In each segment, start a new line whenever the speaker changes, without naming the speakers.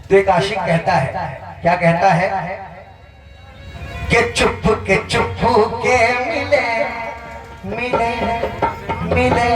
तो एक आशिक कहता है, क्या कहता है कि चुप के मिले मिले मिले।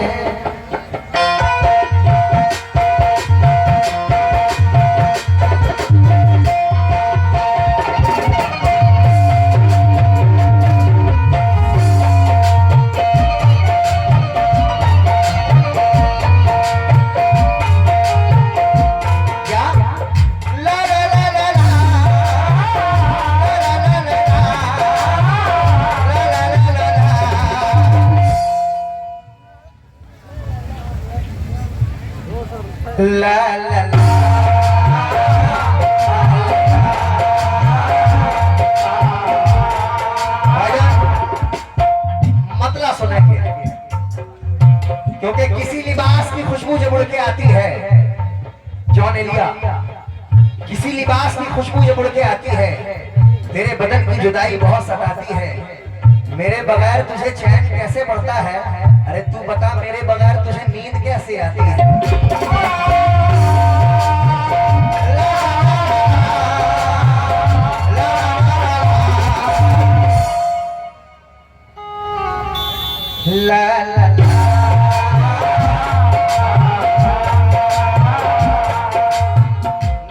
ला ला ला मतलब सुनेंगे, क्योंकि किसी लिबास की खुशबू जब उड़ के आती है, जॉन एलिया, किसी लिबास की खुशबू जब उड़ के आती है, तेरे बदन की जुदाई बहुत सताती है। मेरे बगैर तुझे चैन कैसे पड़ता है? अरे तू बता, मेरे बगैर तुझे नींद कैसे आती है? ला ला ला।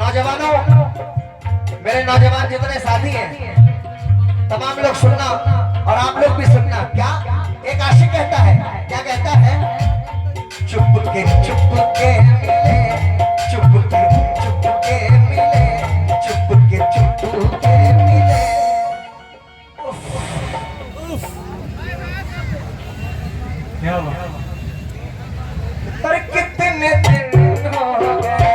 नौजवानों, मेरे नौजवान जितने साथी हैं, तमाम लोग सुनना और आप लोग भी सुनना। क्या एक आशिक कहता है, क्या कहता है? चुप के मिले, चुप के मिले, चुप के मिले। क्या बात? पर कितने दिन हो गए,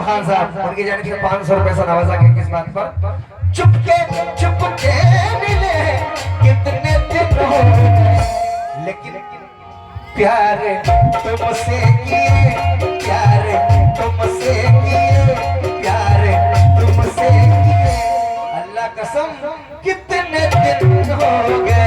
खान साहब, उनकी जाने से 500 रुपए से नवाजा के किस बात पर? चुपके मिले कितने दिन हो गए, लेकिन प्यार तुमसे किए, प्यार तुमसे किए, प्यार तुमसे किए, अल्लाह कसम कितने दिन हो गए।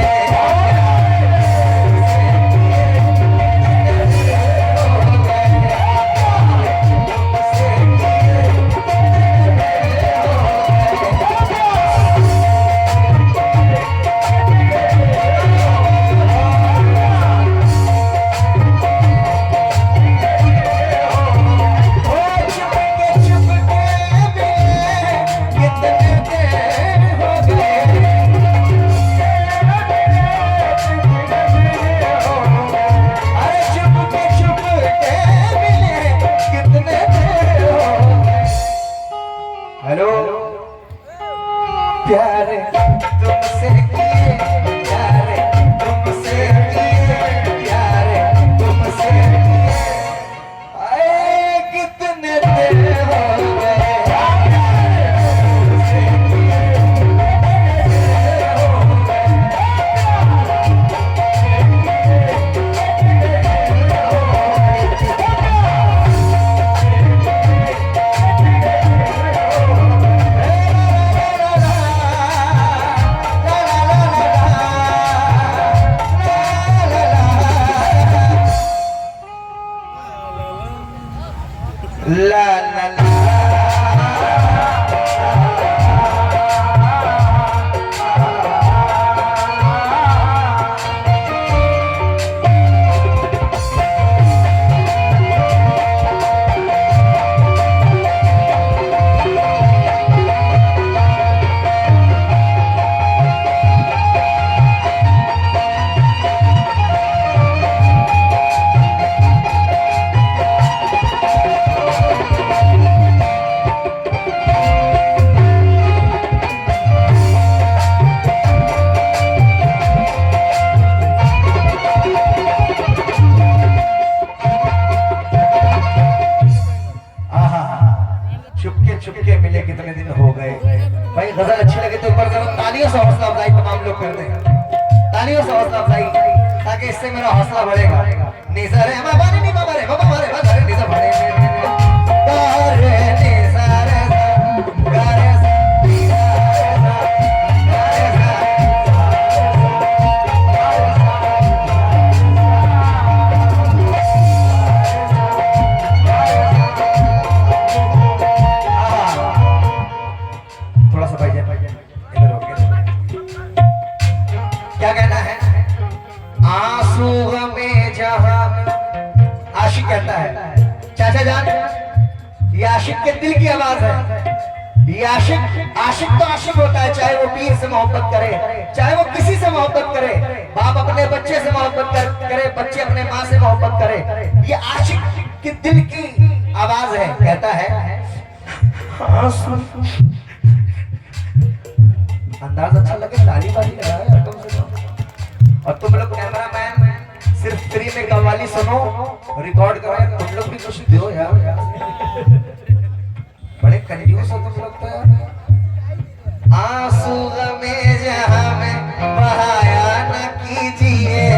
प्यार तुमसे किए, प्यार तुमसे किए, प्यार तुमसे किए, आए कितने दिन हो गए। तालियों से हौसला अफजाई तमाम लोग कर दें, तालियों से हौसला अफजाई, ताकि इससे मेरा हौसला बढ़ेगा। निसरे हम बानी नहीं बाबा रे बाबा रे बाबा रे निसर बढ़े तारे निसरे गारे थोड़ा सा भाई इधर हो गया। क्या कहना है? आंसू में जहां आशिक कहता है, चाचा जान ये आशिक के दिल की आवाज है। ये आशिक आशिक तो आशिक होता है, चाहे वो पीर से मोहब्बत करे, चाहे वो किसी से मोहब्बत करे, बाप अपने बच्चे से मोहब्बत करे, बच्चे अपने माँ से मोहब्बत करे। ये आशिक के दिल की आवाज है। कहता है अंदाज अच्छा लगे ताली बाली लगाए तुम से, और तुम लोग कैमरा मैन सिर्फ फ्री में कव्वाली सुनो, रिकॉर्ड करो, तुम लोग भी कुछ दो यार। बड़े कंफ्यूज हो तुम लोग तो यार। आंसू में जहां में बहाया न कीजिए,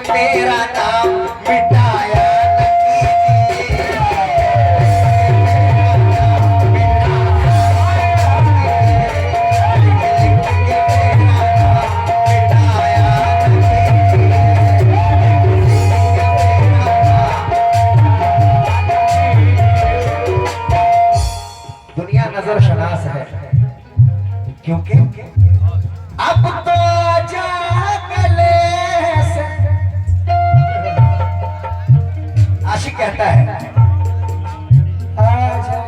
मेरा नाम मिटाया न कीजिए, दुनिया नजर शनास है, क्योंकि अब तो आशिक कहता है आजा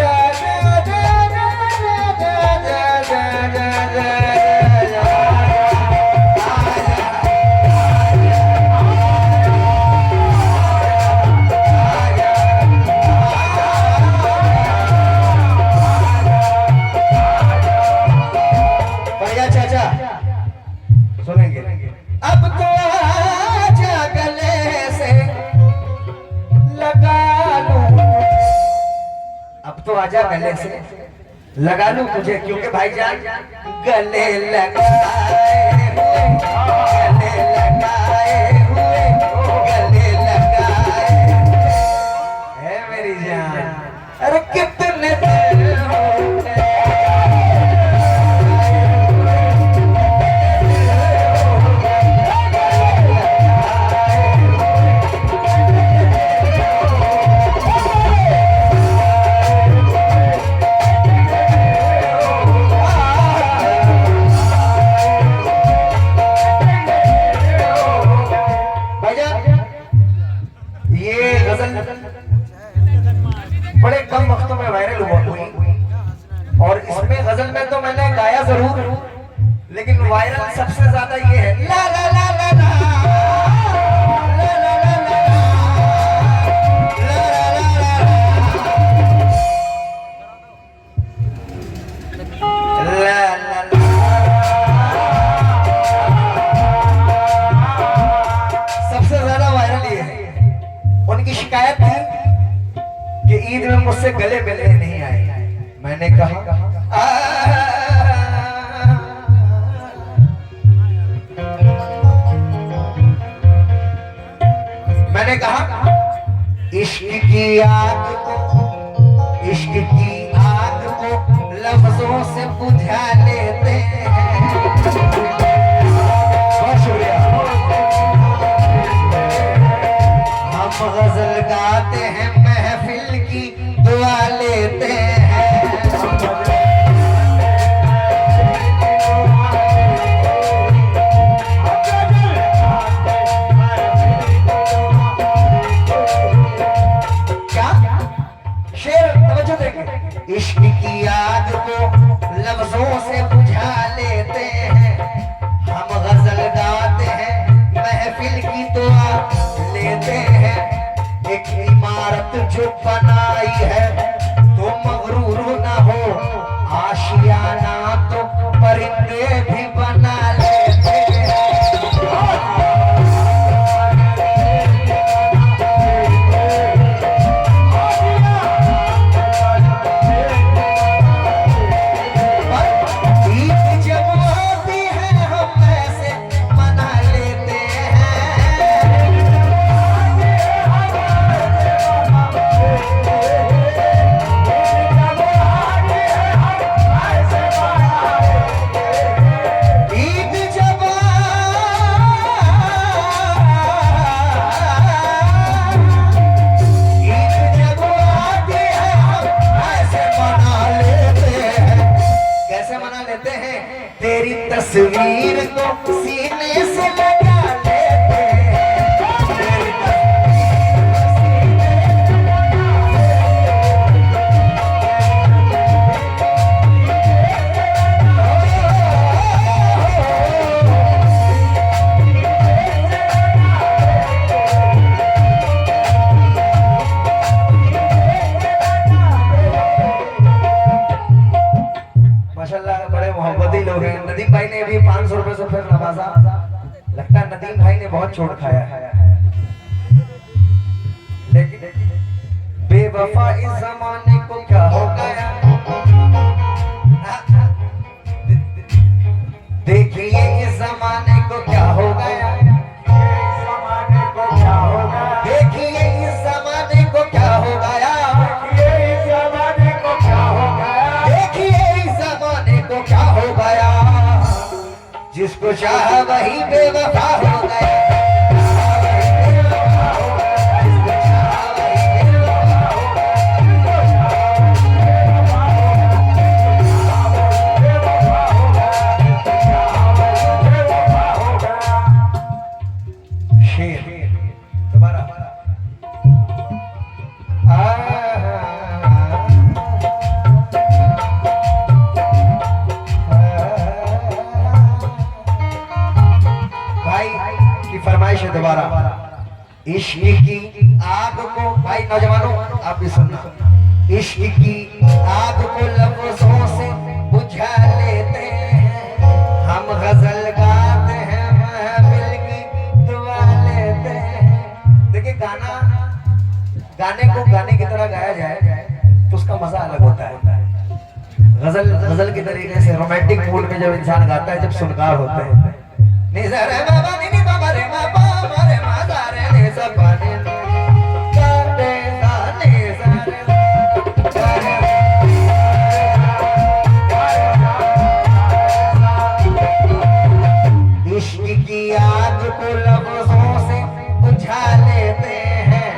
आजा आजा आजा आजा आजा आजा अब तो आजा गले से लगा लूं, अब तो आजा गले से लगा लूं तुझे, क्योंकि भाईजान गले लगाए हुए, गले लगाए हुए, गले लगाए है मेरी जान। अरे कितने दिन हो गए बड़े कम वक्तों में वायरल हुई, और इसमें गजल में तो मैंने गाया जरूर, लेकिन वायरल सबसे ज्यादा ये है ला ला ला ला ला ला ला ला ला ला ला। सबसे ज्यादा वायरल ये है। उनकी शिकायत थी कि ईद में मुझसे गले मिलने नहीं आए। मैंने कहा मैंने कहा इश्क की आग को लफ्जों से बुझा लेते हैं। बहुत शुक्रिया। हम गजल गाते हैं, महफिल की दुआ लेते हैं। इश्क की आग को लफ्जों से बुझा लेते हैं, हम गजल गाते हैं, महफिल की दुआ लेते हैं। एक इमारत जो बनाई है तो मगरूर ना हो, आशियाना तो परिंदे भी बना लेते हैं। तेरी तस्वीर को सीने से लगा लेते हैं। माशाल्लाह बड़े मोहब्बती लोग हैं। नदीम भाई ने भी 500 रुपए से फिर नवाजा। लगता है नदीम भाई ने बहुत छोड़ खाया है, लेकिन बेवफा इस जमाने को क्या हो गया। देखिए इस जमाने को क्या हो गया, देखिए इस जमाने को क्या हो गया, क्या हो गया। जिसको चाहा वही बेवफा हो गया। शेर दोबारा फरमाइश है दोबारा। इश्क की आग को, भाई नौजवानों आप भी सुनना, इश्क की आग को लफ्जों से बुझा लेते हैं, हम गजल गाते हैं, महफिल की दुआ लेते हैं। देखिए गाने को गाने की तरह गाया जाए तो उसका मजा अलग होता है। गजल की तरीके से रोमांटिक मूड में जब इंसान गाता है, जब सुनकार होते हैं, निज़ारे बाबा नी बाबा रे बाबा मारे माज़ारे ने सपाने काटे साने सारे। इश्क की आग को लफ्जों से बुझा लेते हैं,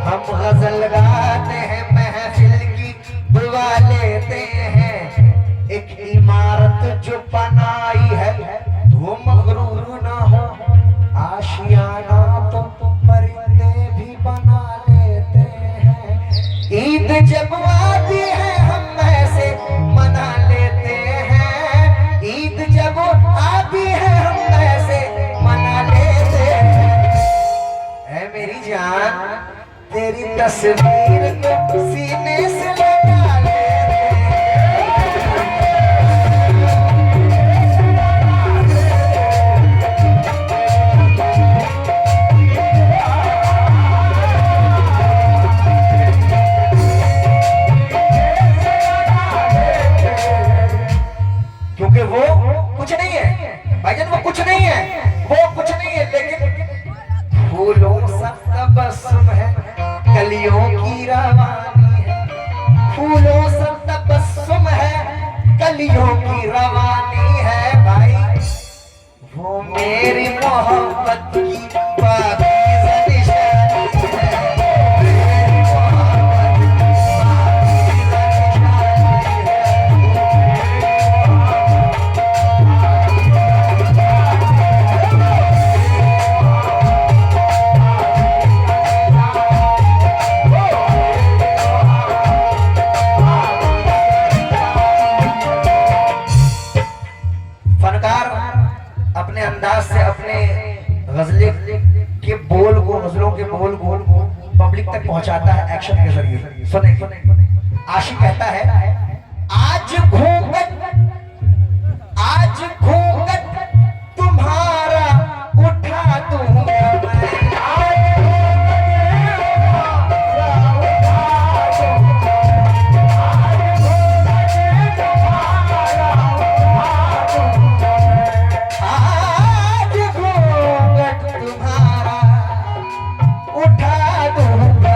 हम गजल गाते हैं, महफिल की दुआ लेते हैं। एक इमारत जो बनाई है वो मगरूर ना हो, आशियाना तो परिंदे भी बना लेते हैं। ईद जब आती है हम ऐसे मना लेते हैं, ईद जब आती है हम ऐसे मना लेते हैं। ऐ मेरी जान तेरी तस्वीर को सीने से लगा लेते हैं। क्योंकि वो कुछ नहीं है भाईजान, वो कुछ नहीं है, वो कुछ नहीं है, लेकिन फूलों सा कलियों की रवानी है, फूलों से तबस्सुम है, कलियों की रवानी है भाई, वो मेरी मोहब्बत की पाकीज़ा निशानी है, मेरी मोहब्बत की पाकीज़ा निशानी है। फनकार अपने अंदाज से अपने गजलों के बोल को पब्लिक तक पहुंचाता है एक्शन के जरिए। सुने आशिक कहता है, आज घूंघट तुम्हारा उठा दूंगा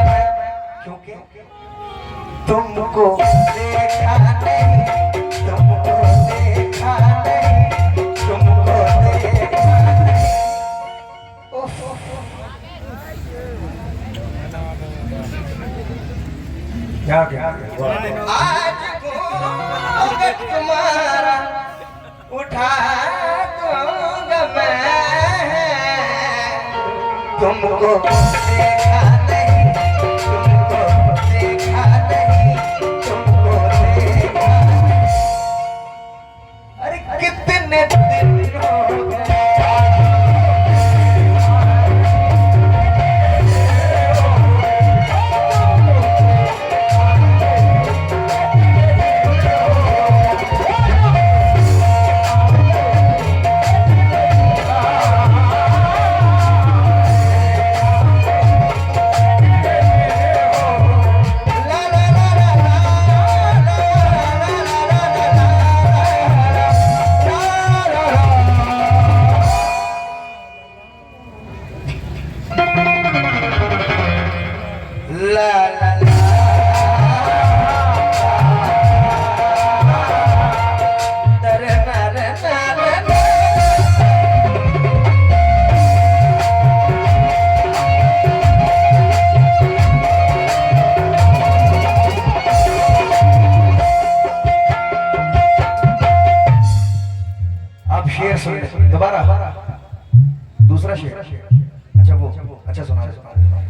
मैं, तुमको देखा नहीं, तुमको देखा नहीं, तुमको देखा नहीं। क्या आज घूंघट तुम्हारा उठा दूंगा मैं, तुमको देखा नहीं, तुमको देखा नहीं, तुमको देखा नहीं। अरे कितने दिन हो गए, दोबारा दूसरा शेर। अच्छा वो अच्छा सुना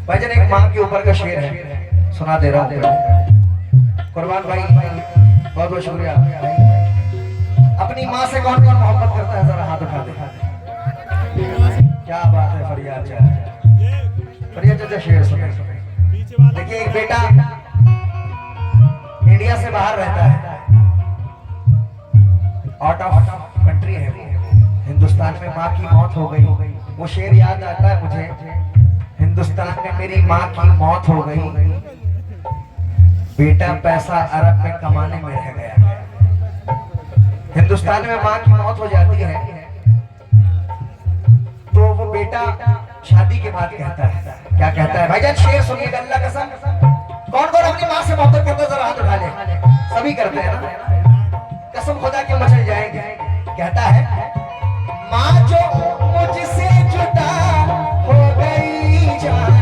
भाईजान, एक माँ के ऊपर का शेर है, सुना दे रहा हूँ। कुर्बान भाई बहुत बहुत शुक्रिया। अपनी माँ से कौन कौन मोहब्बत करता है, जरा हाथ उठा दे। क्या बात है फरियाद चाचा, फरियाद चाचा शेर सुने। देखिए एक बेटा इंडिया से बाहर रहता है, आउट ऑफ कंट्री है वो, हिंदुस्तान में माँ की मौत हो गई। वो शेर याद आता है मुझे, हिंदुस्तान में मेरी माँ की मौत हो गई, बेटा पैसा अरब में कमाने में रह गया। हिंदुस्तान में माँ की मौत हो जाती है तो वो बेटा शादी के बाद कहता है, क्या कहता है भाईजान, शेर सुनिएगा अल्लाह कसम। कौन कौन अपनी माँ से मोहब्बत करता है, जरा हाथ उठा ले। सभी करते हैं ना, कसम खुदा के मचल जाएंगे। कहता है, माँ जो मुझसे जुदा हो गई जान,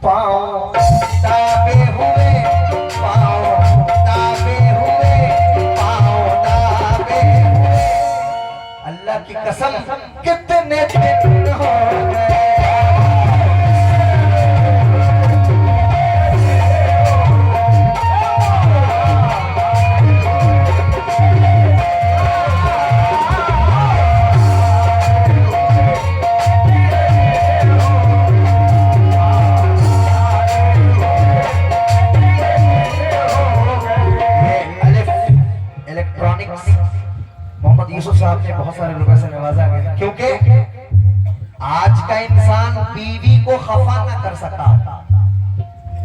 पाँव दाबे हुए, पाँव दाबे हुए, पाँव दाबे हुए। अल्लाह की कसम कितने दिन हो गए। मोहम्मद यूसुफ साहब ने बहुत सारे लोगों से नवाजा गया, क्योंकि आज का इंसान बीवी को खफा न कर सका।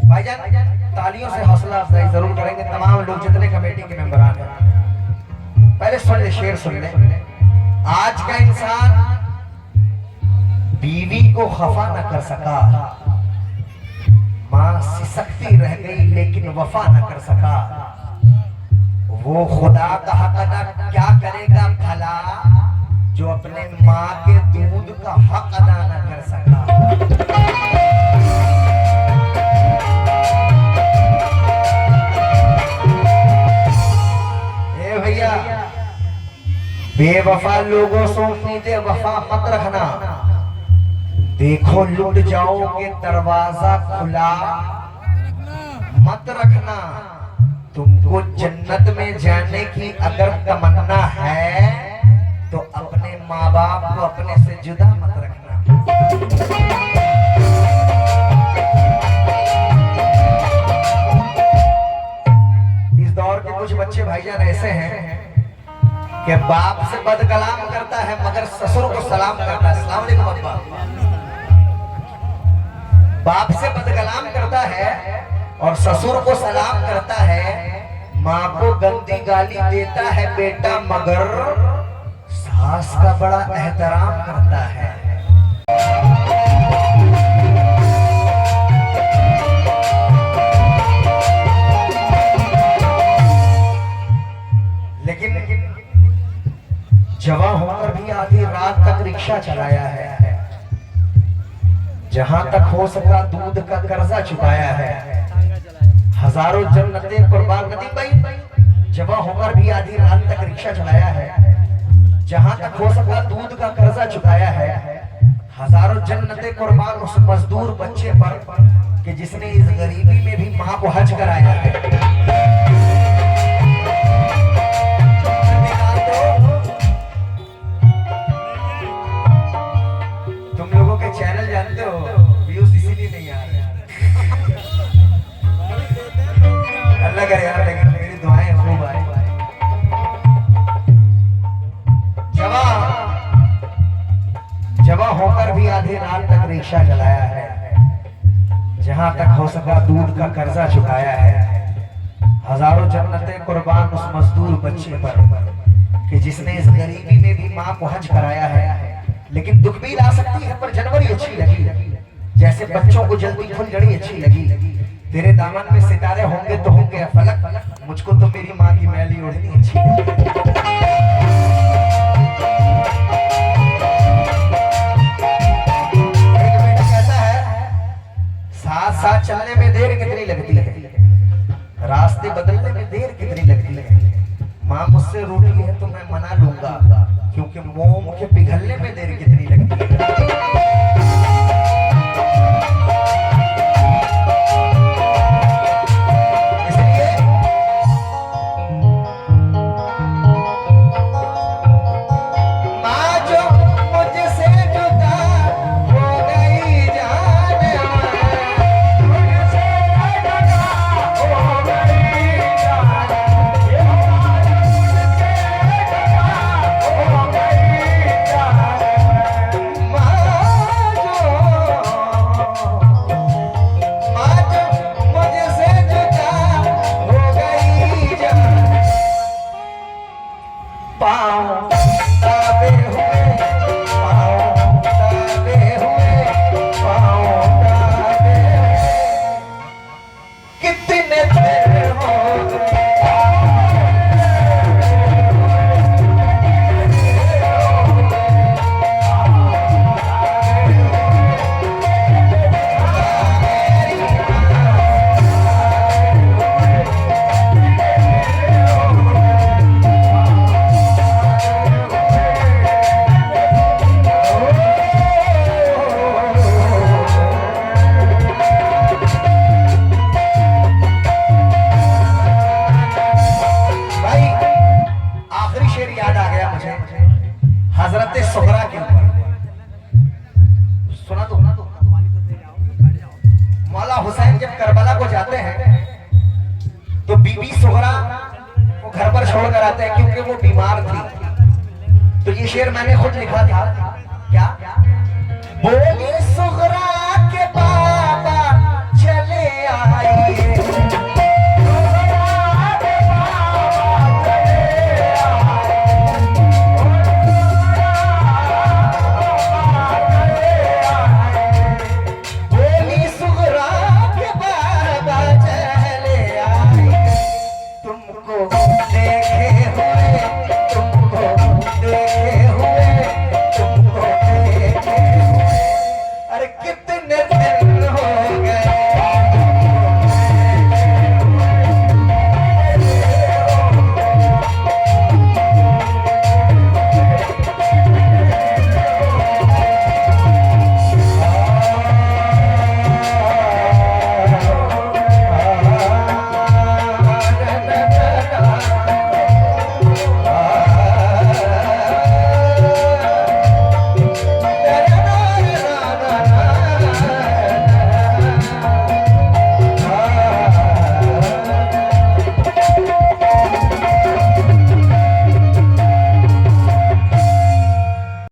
भाईजान तालियों से हौसला अफजाई जरूर करेंगे तमाम लोग जितने कमेटी के मेंबरान हैं। पहले सुन ले, शेर सुन ले। आज का इंसान बीवी को खफा न कर सका, मां सिसकती रह गई लेकिन वफा न कर सका। वो खुदा का हक अदा क्या करेगा भला, जो अपने माँ के दूध का हक अदा न कर सका। ए भैया, बेवफा लोगों से उम्मीदें वफा मत रखना। देखो लुट जाओगे दरवाजा खुला मत रखना। तुमको जन्नत में जाने की अगर तमन्ना है तो अपने माँ बाप को अपने से जुदा मत रखना। इस दौर के कुछ बच्चे भाईजान ऐसे हैं कि बाप से बदकलाम करता है मगर ससुर को सलाम करता है। अस्सलाम वालेकुम अब्बा। बाप से बदकलाम करता है और ससुर को सलाम करता है, माँ को गंदी गाली देता है बेटा मगर सास का बड़ा एहतराम करता है। लेकिन जवान होकर भी आधी रात तक रिक्शा चलाया है, जहां तक हो सका दूध का कर्जा चुकाया है। हजारों जन्नतें कुर्बान। नदीम भाई जवां होकर भी आधी रात तक रिक्शा चलाया है, जहां तक हो सका दूध का कर्जा चुकाया है। हजारों जन्नतें कुर्बान उस मजदूर बच्चे पर कि जिसने इस गरीबी में भी मां को हज कराया है। तुम लोगों के चैनल जानते हो व्यूज इसीलिए नहीं आ रहे। अल्लाह करे यार, लेकिन मेरी दुआएं खूब आए। जवां होकर भी आधी रात तक रिक्शा चलाया है, जहां तक हो सका दूध का कर्जा चुकाया है। हजारों जन्नतें कुर्बान उस मजदूर बच्चे पर कि जिसने इस गरीबी में भी मां को हज कराया है। लेकिन दुख भी ला सकती है पर जनवरी अच्छी लगी, जैसे बच्चों को जल्दी फुलझड़ी अच्छी लगी। तेरे दामन में सितारे होंगे तो होंगे फलक, मुझको तो मेरी माँ की मैली ओढ़नी अच्छी लगी। एक बेटा कहता है साथ साथ चलने में देर कितनी लगती है, रास्ते बदलने में देर कितनी लगती है। माँ मुझसे रूठी है तो मैं मना लूंगा, क्योंकि मोम के पिघलने में देर कितनी लगती है। हुसैन जब करबला को जाते हैं तो बीबी सुहरा वो घर पर छोड़कर आते हैं क्योंकि वो बीमार थी। तो ये शेर मैंने खुद लिखा था। क्या बोल